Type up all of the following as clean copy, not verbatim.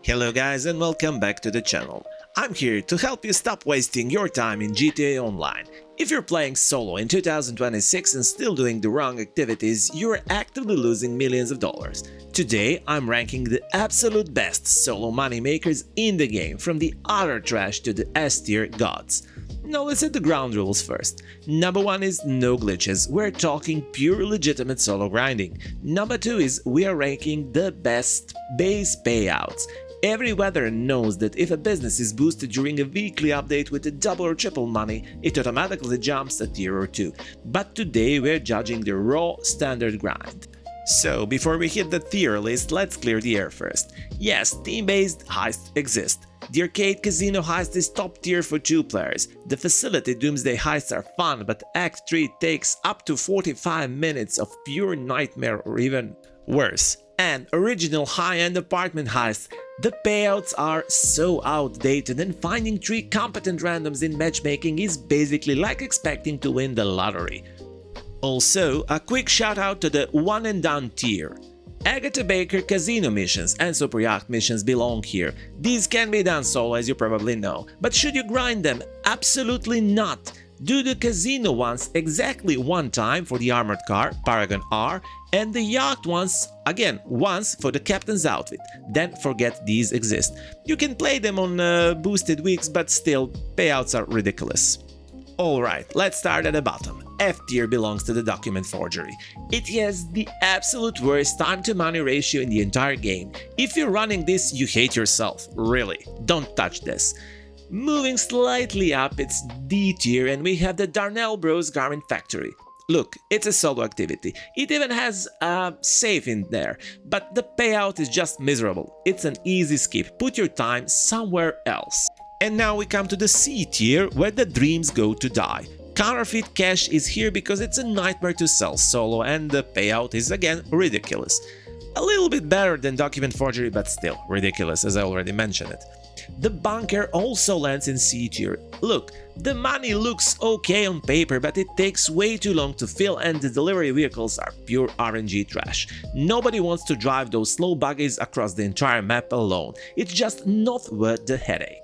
Hello guys and welcome back to the channel. I'm here to help you stop wasting your time in GTA Online. If you're playing solo in 2026 and still doing the wrong activities, you're actively losing millions of dollars. Today I'm ranking the absolute best solo money makers in the game, from the utter trash to the S-tier gods. Now let's hit the ground rules first. Number 1 is no glitches, we're talking pure legitimate solo grinding. Number 2 is we are ranking the best base payouts. Every veteran knows that if a business is boosted during a weekly update with a double or triple money, it automatically jumps a tier or 2. But today we're judging the raw standard grind. So before we hit the tier list, let's clear the air first. Yes, team-based heists exist. The arcade casino heist is top tier for 2 players. The facility doomsday heists are fun, but Act 3 takes up to 45 minutes of pure nightmare or even worse. And original high-end apartment heists, the payouts are so outdated, and finding 3 competent randoms in matchmaking is basically like expecting to win the lottery. Also, a quick shout out to the one and done tier. Agatha Baker casino missions and super yacht missions belong here. These can be done solo, as you probably know, but should you grind them? Absolutely not! Do the casino ones exactly one time for the armored car, Paragon R, and the yacht ones again once for the captain's outfit. Then forget these exist. You can play them on boosted weeks, but still, payouts are ridiculous. Alright, let's start at the bottom. F tier belongs to the document forgery. It has the absolute worst time to money ratio in the entire game. If you're running this, you hate yourself. Really, don't touch this. Moving slightly up, it's D tier, and we have the Darnell Bros Garment Factory. Look, it's a solo activity. It even has a safe in there, but the payout is just miserable. It's an easy skip. Put your time somewhere else. And now we come to the C tier, where the dreams go to die. Counterfeit cash is here because it's a nightmare to sell solo, and the payout is again ridiculous. A little bit better than document forgery, but still ridiculous, as I already mentioned it. The bunker also lands in C tier. Look, the money looks okay on paper, but it takes way too long to fill, and the delivery vehicles are pure RNG trash. Nobody wants to drive those slow buggies across the entire map alone. It's just not worth the headache.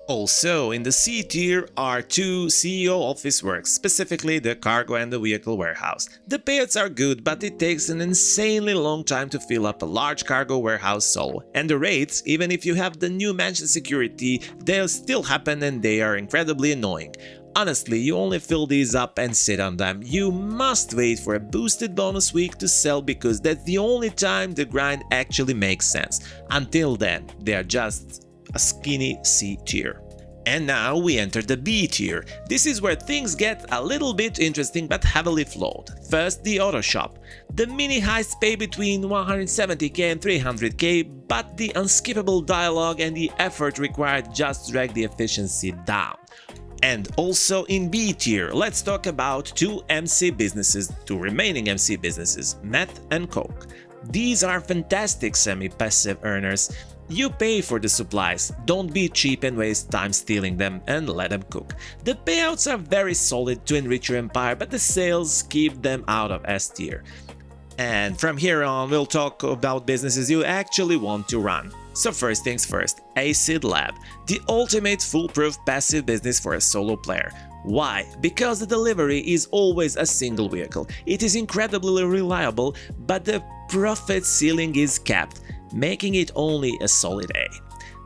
Also, in the C tier are 2 CEO office works, specifically the cargo and the vehicle warehouse. The payouts are good, but it takes an insanely long time to fill up a large cargo warehouse solo. And the raids, even if you have the new mansion security, they'll still happen and they are incredibly annoying. Honestly, you only fill these up and sit on them. You must wait for a boosted bonus week to sell, because that's the only time the grind actually makes sense. Until then, they are just a skinny C tier. And now we enter the B tier. This is where things get a little bit interesting but heavily flawed. First, the auto shop. The mini heists pay between 170k and 300k, but the unskippable dialogue and the effort required just drag the efficiency down. And also in B tier, let's talk about 2 MC businesses, 2 remaining MC businesses, meth and coke. These are fantastic semi-passive earners. You pay for the supplies, don't be cheap and waste time stealing them, and let them cook. The payouts are very solid to enrich your empire, but the sales keep them out of S tier. And from here on, we'll talk about businesses you actually want to run. So first things first, Acid Lab, the ultimate foolproof passive business for a solo player. Why? Because the delivery is always a single vehicle. It is incredibly reliable, but the profit ceiling is capped, making it only a solid A.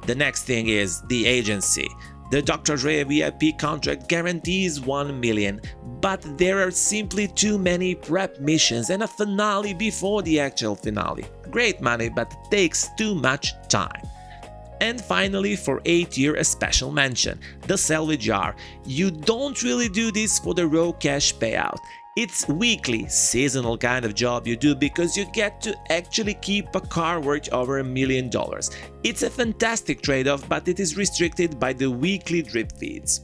The next thing is the agency. The Dr. Dre VIP contract guarantees 1 million, but there are simply too many prep missions and a finale before the actual finale. Great money, but takes too much time. And finally, for A tier, a special mention, the salvage jar. You don't really do this for the raw cash payout. It's weekly, seasonal kind of job you do because you get to actually keep a car worth over $1 million. It's a fantastic trade-off, but it is restricted by the weekly drip feeds.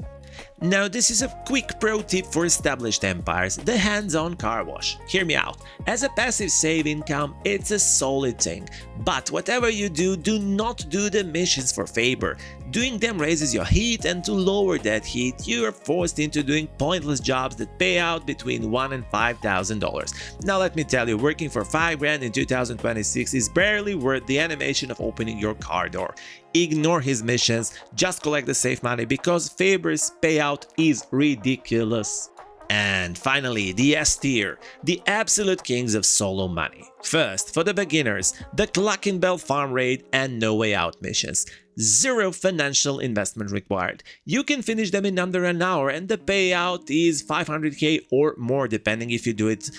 Now this is a quick pro tip for established empires, the hands-on car wash. Hear me out. As a passive save income, it's a solid thing. But whatever you do, do not do the missions for favor. Doing them raises your heat, and to lower that heat, you are forced into doing pointless jobs that pay out between $1,000 and $5,000. Now let me tell you, working for $5,000 in 2026 is barely worth the animation of opening your car door. Ignore his missions, just collect the safe money because Faber's payout is ridiculous. And finally, the S tier, the absolute kings of solo money. First, for the beginners, the Cluckenbell farm raid and no way out missions. Zero financial investment required. You can finish them in under an hour and the payout is 500k or more depending if you do it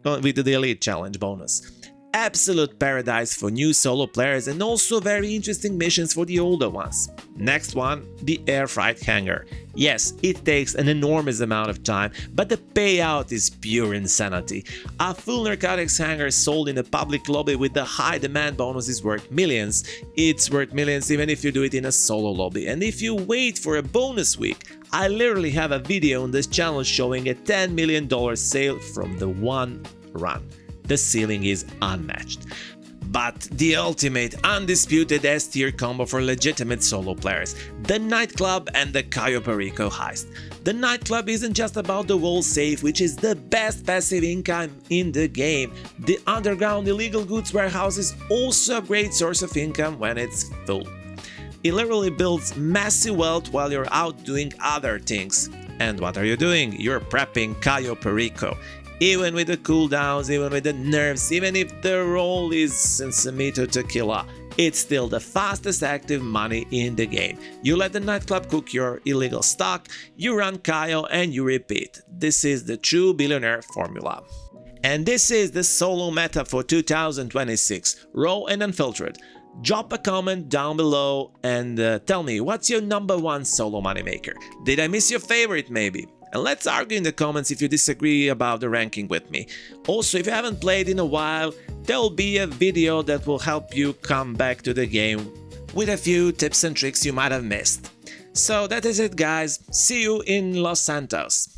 with the Elite Challenge bonus. Absolute paradise for new solo players and also very interesting missions for the older ones. Next one, the air freight hangar. Yes, it takes an enormous amount of time, but the payout is pure insanity. A full narcotics hangar sold in a public lobby with the high demand bonus is worth millions. It's worth millions even if you do it in a solo lobby. And if you wait for a bonus week, I literally have a video on this channel showing a $10 million sale from the one run. The ceiling is unmatched. But the ultimate, undisputed S tier combo for legitimate solo players, the nightclub and the Cayo Perico heist. The nightclub isn't just about the wall safe, which is the best passive income in the game. The underground illegal goods warehouse is also a great source of income when it's full. It literally builds massive wealth while you're out doing other things. And what are you doing? You're prepping Cayo Perico. Even with the cooldowns, even with the nerfs, even if the roll is Sensimito Tequila, it's still the fastest active money in the game. You let the nightclub cook your illegal stock, you run Cayo and you repeat. This is the true billionaire formula. And this is the solo meta for 2026, raw and unfiltered. Drop a comment down below and tell me what's your #1 solo moneymaker. Did I miss your favorite maybe? And let's argue in the comments if you disagree about the ranking with me. Also, if you haven't played in a while, there'll be a video that will help you come back to the game with a few tips and tricks you might have missed. So that is it guys, see you in Los Santos.